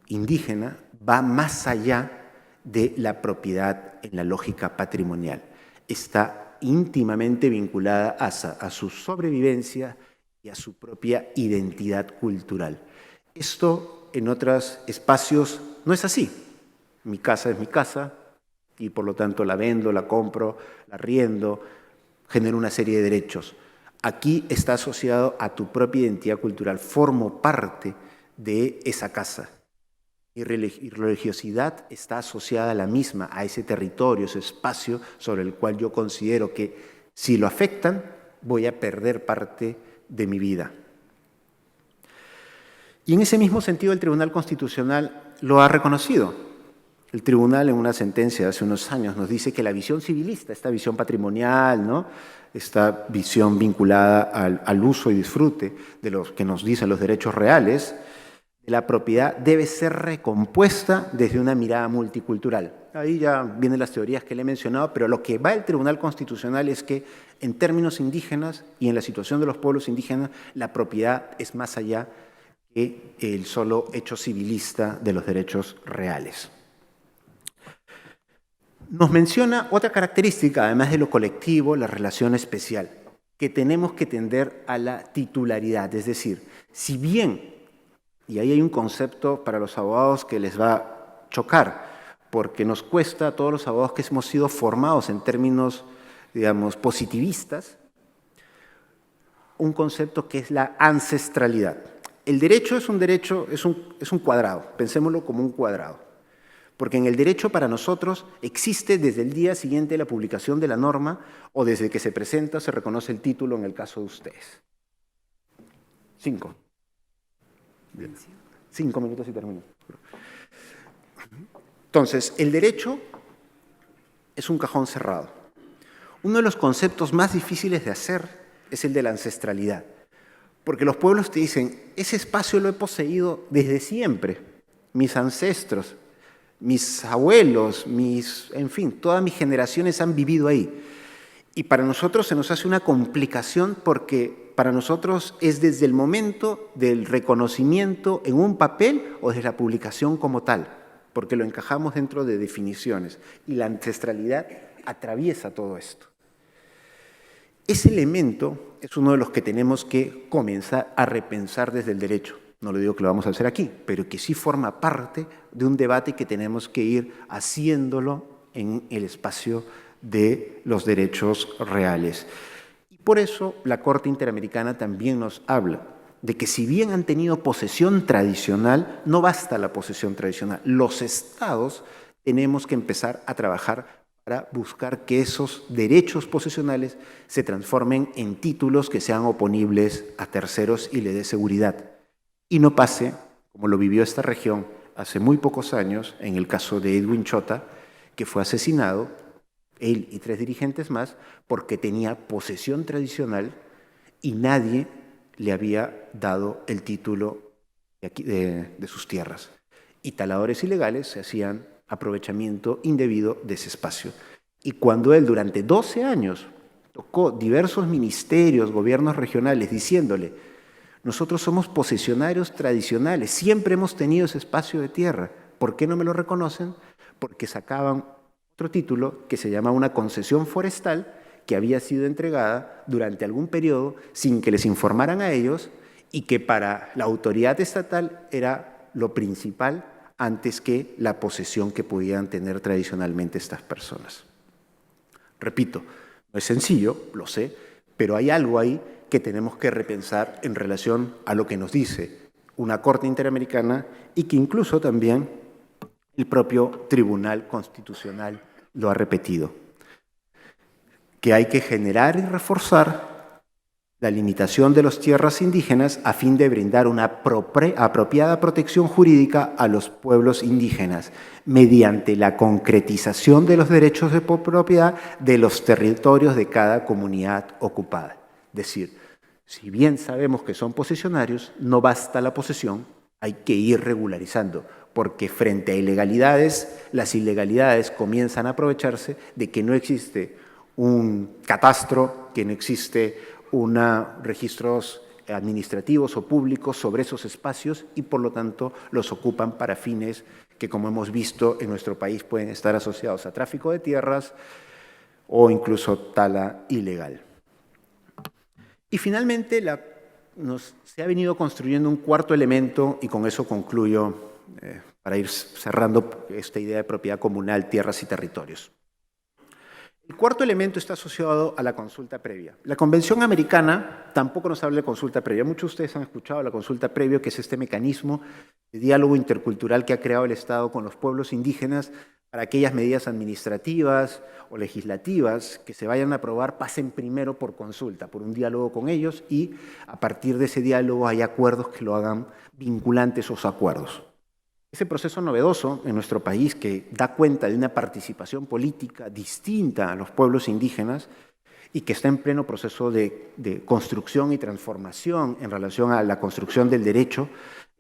indígena va más allá de la propiedad en la lógica patrimonial. Está íntimamente vinculada a su sobrevivencia y a su propia identidad cultural. Esto en otros espacios no es así. Mi casa es mi casa y por lo tanto la vendo, la compro, la arriendo, genero una serie de derechos. Aquí está asociado a tu propia identidad cultural, formo parte de esa casa. Y religiosidad está asociada a la misma, a ese territorio, ese espacio sobre el cual yo considero que si lo afectan, voy a perder parte de mi vida. Y en ese mismo sentido el Tribunal Constitucional lo ha reconocido. El Tribunal en una sentencia de hace unos años nos dice que la visión civilista, esta visión patrimonial, ¿no?, esta visión vinculada al uso y disfrute de los que nos dicen los derechos reales, la propiedad debe ser recompuesta desde una mirada multicultural. Ahí ya vienen las teorías que le he mencionado, pero lo que va el Tribunal Constitucional es que en términos indígenas y en la situación de los pueblos indígenas, la propiedad es más allá que el solo hecho civilista de los derechos reales. Nos menciona otra característica, además de lo colectivo, la relación especial, que tenemos que tender a la titularidad, es decir, si bien, y ahí hay un concepto para los abogados que les va a chocar, porque nos cuesta a todos los abogados que hemos sido formados en términos, digamos, positivistas, un concepto que es la ancestralidad. El derecho es un cuadrado, pensémoslo como un cuadrado, porque en el derecho para nosotros existe desde el día siguiente de la publicación de la norma o desde que se presenta, se reconoce el título en el caso de ustedes. 5. Bien. 5 minutos y termino. Entonces, el derecho es un cajón cerrado. Uno de los conceptos más difíciles de hacer es el de la ancestralidad, porque los pueblos te dicen, ese espacio lo he poseído desde siempre, mis ancestros, mis abuelos, en fin, todas mis generaciones han vivido ahí. Y para nosotros se nos hace una complicación porque para nosotros es desde el momento del reconocimiento en un papel o desde la publicación como tal, porque lo encajamos dentro de definiciones y la ancestralidad atraviesa todo esto. Ese elemento es uno de los que tenemos que comenzar a repensar desde el derecho. No le digo que lo vamos a hacer aquí, pero que sí forma parte de un debate que tenemos que ir haciéndolo en el espacio de los derechos reales. Y por eso la Corte Interamericana también nos habla de que si bien han tenido posesión tradicional, no basta la posesión tradicional. Los estados tenemos que empezar a trabajar para buscar que esos derechos posesionales se transformen en títulos que sean oponibles a terceros y le dé seguridad. Y no pase, como lo vivió esta región hace muy pocos años, en el caso de Edwin Chota, que fue asesinado, él y 3 dirigentes más, porque tenía posesión tradicional y nadie le había dado el título de sus tierras. Y taladores ilegales se hacían aprovechamiento indebido de ese espacio. Y cuando él durante 12 años tocó diversos ministerios, gobiernos regionales, diciéndole: nosotros somos posesionarios tradicionales, siempre hemos tenido ese espacio de tierra, ¿por qué no me lo reconocen? Porque sacaban otro título que se llama una concesión forestal, que había sido entregada durante algún periodo sin que les informaran a ellos y que para la autoridad estatal era lo principal antes que la posesión que podían tener tradicionalmente estas personas. Repito, no es sencillo, lo sé, pero hay algo ahí que tenemos que repensar en relación a lo que nos dice una Corte Interamericana y que incluso también el propio Tribunal Constitucional lo ha repetido, que hay que generar y reforzar la limitación de las tierras indígenas a fin de brindar una apropiada protección jurídica a los pueblos indígenas mediante la concretización de los derechos de propiedad de los territorios de cada comunidad ocupada. Es decir, si bien sabemos que son posesionarios, no basta la posesión, hay que ir regularizando, porque frente a ilegalidades, las ilegalidades comienzan a aprovecharse de que no existe un catastro, que no existe registros administrativos o públicos sobre esos espacios y por lo tanto los ocupan para fines que, como hemos visto en nuestro país, pueden estar asociados a tráfico de tierras o incluso tala ilegal. Y finalmente se ha venido construyendo un cuarto elemento, y con eso concluyo para ir cerrando esta idea de propiedad comunal, tierras y territorios. El cuarto elemento está asociado a la consulta previa. La Convención Americana tampoco nos habla de consulta previa. Muchos de ustedes han escuchado la consulta previa, que es este mecanismo de diálogo intercultural que ha creado el Estado con los pueblos indígenas para aquellas medidas administrativas o legislativas que se vayan a aprobar pasen primero por consulta, por un diálogo con ellos, y a partir de ese diálogo hay acuerdos que lo hagan vinculantes esos acuerdos. Ese proceso novedoso en nuestro país, que da cuenta de una participación política distinta a los pueblos indígenas y que está en pleno proceso de construcción y transformación en relación a la construcción del derecho,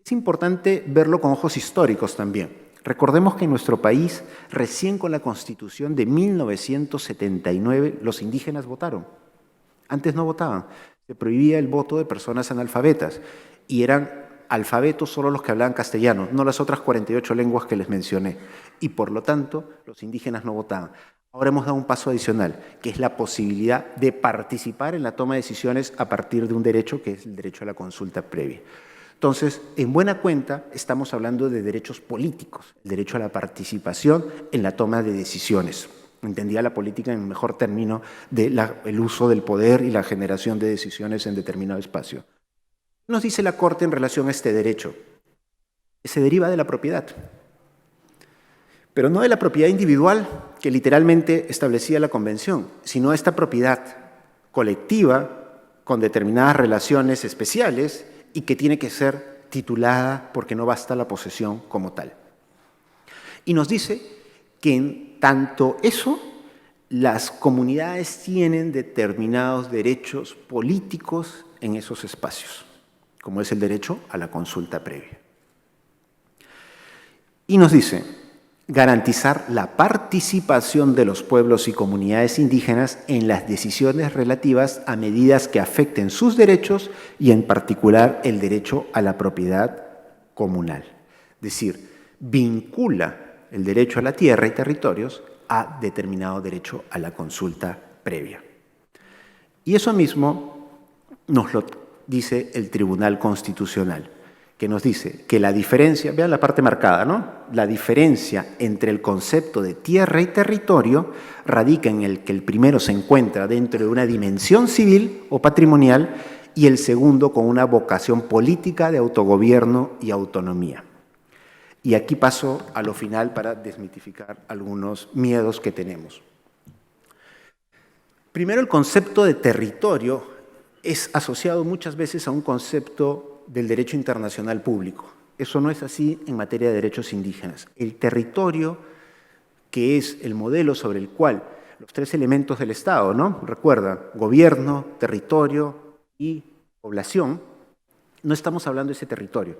es importante verlo con ojos históricos también. Recordemos que en nuestro país, recién con la Constitución de 1979, los indígenas votaron. Antes no votaban. Se prohibía el voto de personas analfabetas y eran alfabetos solo los que hablaban castellano, no las otras 48 lenguas que les mencioné. Y por lo tanto, los indígenas no votaban. Ahora hemos dado un paso adicional, que es la posibilidad de participar en la toma de decisiones a partir de un derecho, que es el derecho a la consulta previa. Entonces, en buena cuenta, estamos hablando de derechos políticos, el derecho a la participación en la toma de decisiones. Entendía la política en mejor término del uso del poder y la generación de decisiones en determinado espacio. Nos dice la Corte en relación a este derecho, que se deriva de la propiedad, pero no de la propiedad individual que literalmente establecía la Convención, sino esta propiedad colectiva con determinadas relaciones especiales y que tiene que ser titulada porque no basta la posesión como tal. Y nos dice que en tanto eso, las comunidades tienen determinados derechos políticos en esos espacios, como es el derecho a la consulta previa. Y nos dice, garantizar la participación de los pueblos y comunidades indígenas en las decisiones relativas a medidas que afecten sus derechos y en particular el derecho a la propiedad comunal. Es decir, vincula el derecho a la tierra y territorios a determinado derecho a la consulta previa. Y eso mismo nos lo dice el Tribunal Constitucional, que nos dice que la diferencia, vean la parte marcada, ¿no? La diferencia entre el concepto de tierra y territorio radica en el que el primero se encuentra dentro de una dimensión civil o patrimonial y el segundo con una vocación política de autogobierno y autonomía. Y aquí paso a lo final para desmitificar algunos miedos que tenemos. Primero, el concepto de territorio es asociado muchas veces a un concepto del derecho internacional público. Eso no es así en materia de derechos indígenas. El territorio, que es el modelo sobre el cual los tres elementos del Estado, ¿no? Recuerda, gobierno, territorio y población, no estamos hablando de ese territorio.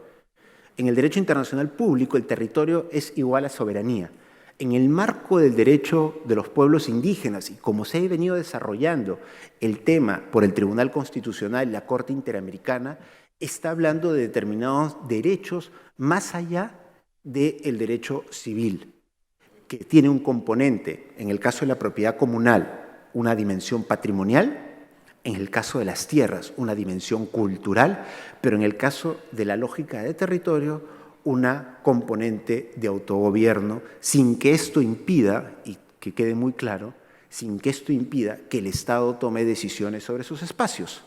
En el derecho internacional público, el territorio es igual a soberanía. En el marco del derecho de los pueblos indígenas, y como se ha venido desarrollando el tema por el Tribunal Constitucional y la Corte Interamericana, está hablando de determinados derechos más allá del derecho civil, que tiene un componente, en el caso de la propiedad comunal, una dimensión patrimonial, en el caso de las tierras, una dimensión cultural, pero en el caso de la lógica de territorio, una componente de autogobierno, sin que esto impida, y que quede muy claro, sin que esto impida que el Estado tome decisiones sobre sus espacios.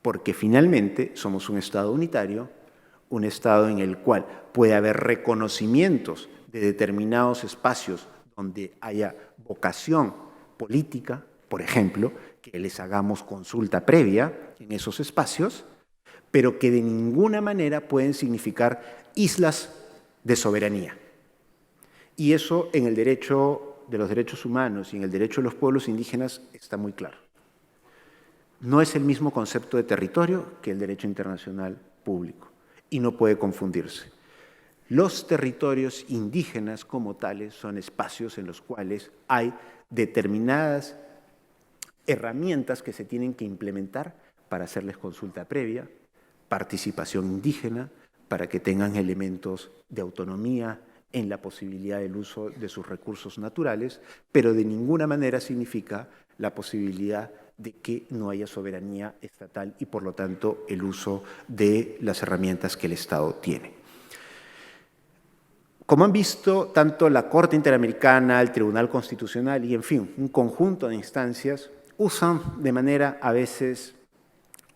Porque finalmente somos un Estado unitario, un Estado en el cual puede haber reconocimientos de determinados espacios donde haya vocación política, por ejemplo, que les hagamos consulta previa en esos espacios, pero que de ninguna manera pueden significar islas de soberanía. Y eso en el derecho de los derechos humanos y en el derecho de los pueblos indígenas está muy claro. No es el mismo concepto de territorio que el derecho internacional público y no puede confundirse. Los territorios indígenas como tales son espacios en los cuales hay determinadas herramientas que se tienen que implementar para hacerles consulta previa, participación indígena, para que tengan elementos de autonomía en la posibilidad del uso de sus recursos naturales, pero de ninguna manera significa la posibilidad de que no haya soberanía estatal y, por lo tanto, el uso de las herramientas que el Estado tiene. Como han visto, tanto la Corte Interamericana, el Tribunal Constitucional y, en fin, un conjunto de instancias usan de manera a veces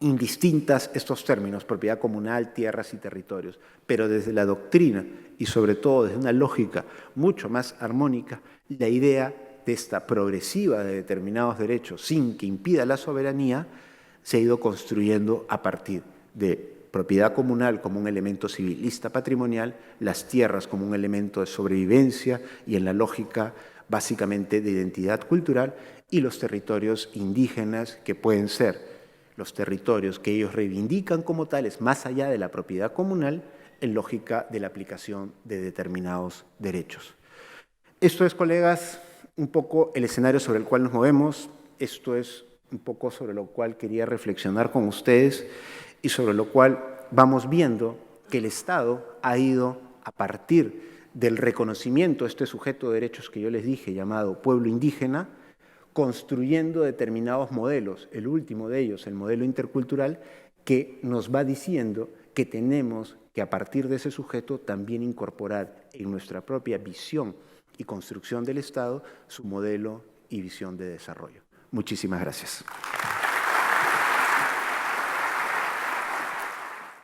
indistintas estos términos, propiedad comunal, tierras y territorios, pero desde la doctrina y sobre todo desde una lógica mucho más armónica, la idea de esta progresiva de determinados derechos sin que impida la soberanía se ha ido construyendo a partir de propiedad comunal como un elemento civilista patrimonial, las tierras como un elemento de sobrevivencia y en la lógica básicamente de identidad cultural, y los territorios indígenas que pueden ser los territorios que ellos reivindican como tales más allá de la propiedad comunal en lógica de la aplicación de determinados derechos. Esto es, colegas, un poco el escenario sobre el cual nos movemos, esto es un poco sobre lo cual quería reflexionar con ustedes y sobre lo cual vamos viendo que el Estado ha ido a partir del reconocimiento de este sujeto de derechos que yo les dije llamado pueblo indígena, construyendo determinados modelos, el último de ellos, el modelo intercultural, que nos va diciendo que tenemos que a partir de ese sujeto también incorporar en nuestra propia visión y construcción del Estado su modelo y visión de desarrollo. Muchísimas gracias.